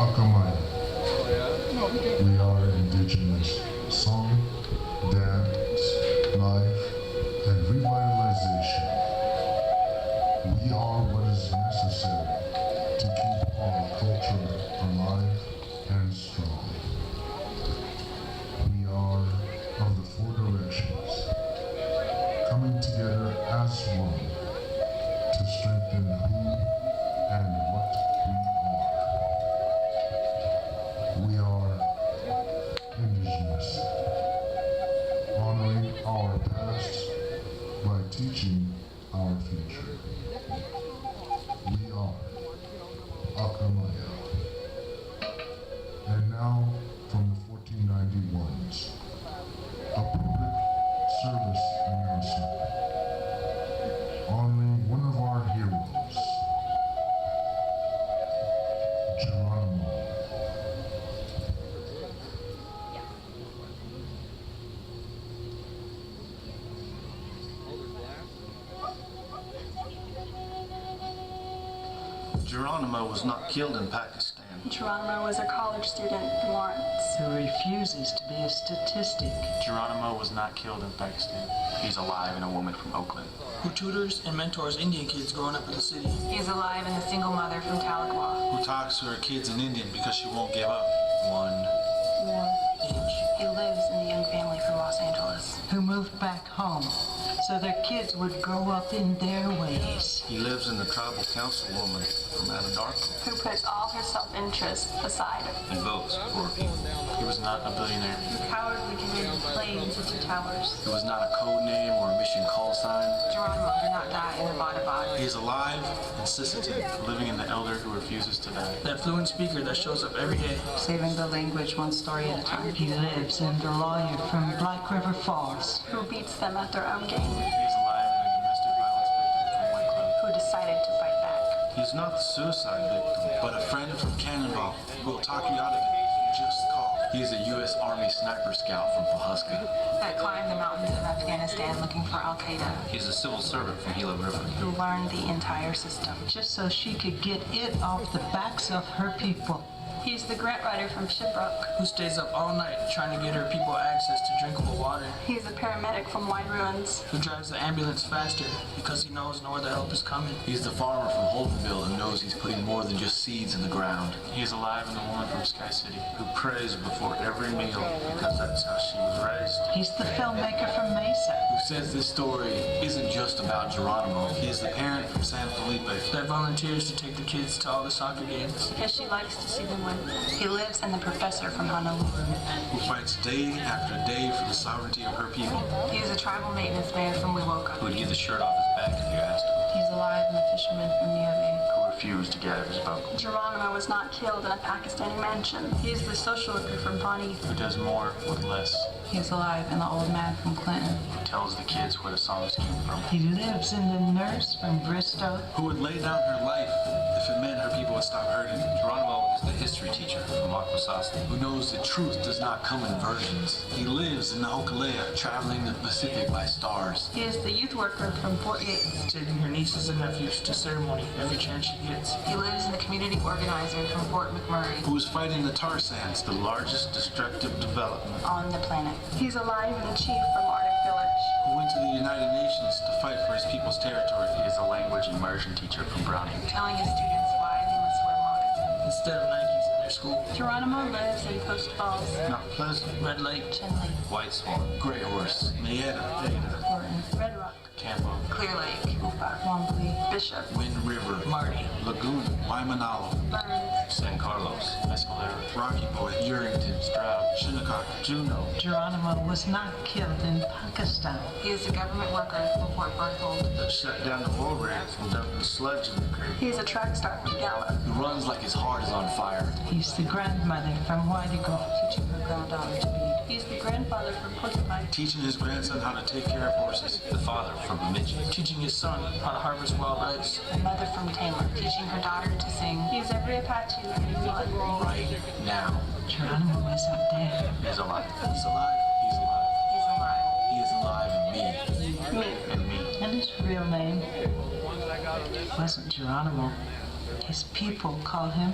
Aka Mya. We are indigenous song, dance, life, and revitalization. We are what is necessary to keep our culture alive and strong. We are of the four directions, coming together as one to strengthen who and what we are. We are indigenous, honoring our past by teaching our future. We are Aka Mya. And now, from the 1491s, a public service announcement honoring one of our heroes, Geronimo. Geronimo was not killed in Pakistan. Geronimo was a college student in Lawrence. Who refuses to be a statistic. Geronimo was not killed in Pakistan. He's alive in a woman from Oakland. Who tutors and mentors Indian kids growing up in the city. He is alive in a single mother from Tahlequah. Who talks to her kids in Indian because she won't give up. One inch. He lives in the young family from Los Angeles. Who moved back home so their kids would grow up in their ways. He lives in the tribal councilwoman from Anadarko. Who puts all her self-interest aside. He votes for people. He was not a billionaire. Who cowardly committed planes into towers. It was not a code name or a mission call sign. Geronimo did not die in a body. He is alive and sensitive, living in the elder who refuses to die. That fluent speaker that shows up every day. Saving the language one story at a time. He lives in the lawyer from Black River Falls. Who beats them at their own game. He is alive and a domestic violence victim from White Club. Who decided to fight back. He's not the suicide victim, but a friend from Cannonball who will talk you out of it. Just call. He is a U.S. Army sniper scout from Pawhuska. That climbed the mountains of Afghanistan looking for Al-Qaeda. He's a civil servant from Gila River. Who learned the entire system. Just so she could get it off the backs of her people. He's the grant writer from Shiprock. Who stays up all night trying to get her people access to drinkable water. He's a paramedic from Wide Ruins. Who drives the ambulance faster because he knows where the help is coming. He's the farmer from Holdenville who knows he's putting more than just seeds in the ground. He is alive in the woman from Sky City. Who prays before every meal because that's how she was raised. He's the filmmaker from Mesa. Who says this story isn't just about Geronimo. He is the parent from San Felipe. That volunteers to take the kids to all the soccer games. Because she likes to see them win. He lives in the professor from Honolulu. Who fights day after day for the sovereignty of her people. He is a tribal maintenance man from Wewoka. Who would give the shirt off his back if you asked him. He's alive in the fisherman from Niue. Who refused to get out of his boat. Geronimo was not killed in a Pakistani mansion. He is the social worker from Pawnee. Who does more with less. He's alive in the old man from Clinton. Who tells the kids where the songs came from. He lives in the nurse from Bristol. Who would lay down her life if it meant her people would stop hurting. Geronimo is the history teacher from Akwesasne. Who knows that truth does not come in versions. He lives in the Hokulea, traveling the Pacific by stars. He is the youth worker from Fort Yates. Taking her nieces and nephews to ceremony every chance she gets. He lives in the community organizer from Fort McMurray. Who is fighting the tar sands, the largest destructive development On the planet. He's alive in the chief from Arctic Village. who went to the United Nations to fight for his people's territory. He is a language immersion teacher from Browning. Telling his students why they must wear moccasins. Instead of Nikes in their school. Geronimo lives in Post Falls. Not Pleasant, Red Lake. Chinley. White Swan. Gray Horse, Mayetta, Ada, Horton. Red Rock. Campo. Clear Lake. Hoopa. Wombly. Bishop. Wind River, Marty. Laguna, Waimanalo, Burns. San Carlos. Mescalero. Rocky Boy, Urington, Stroud. Shinnecock, Juneau. Geronimo was not killed in Pakistan. He is a government worker from Fort Berthold. That shut down the oil rigs from dumping sludge in the creek. He is a track star from Gallup. Who runs like his heart is on fire. He's the grandmother from Whitego. Teaching her granddaughter to bead. He's the grandfather from Porcupine. Teaching his grandson how to take care of horses. The father from Bemidji. Teaching his son how to harvest wild rice. The mother from Taylor. Teaching her daughter to sing. He's every Apache that is alive. Right now. Geronimo isn't dead. He's alive. He's alive. He's alive. He's alive. He is alive in me. Me. And me. And his real name wasn't Geronimo. His people called him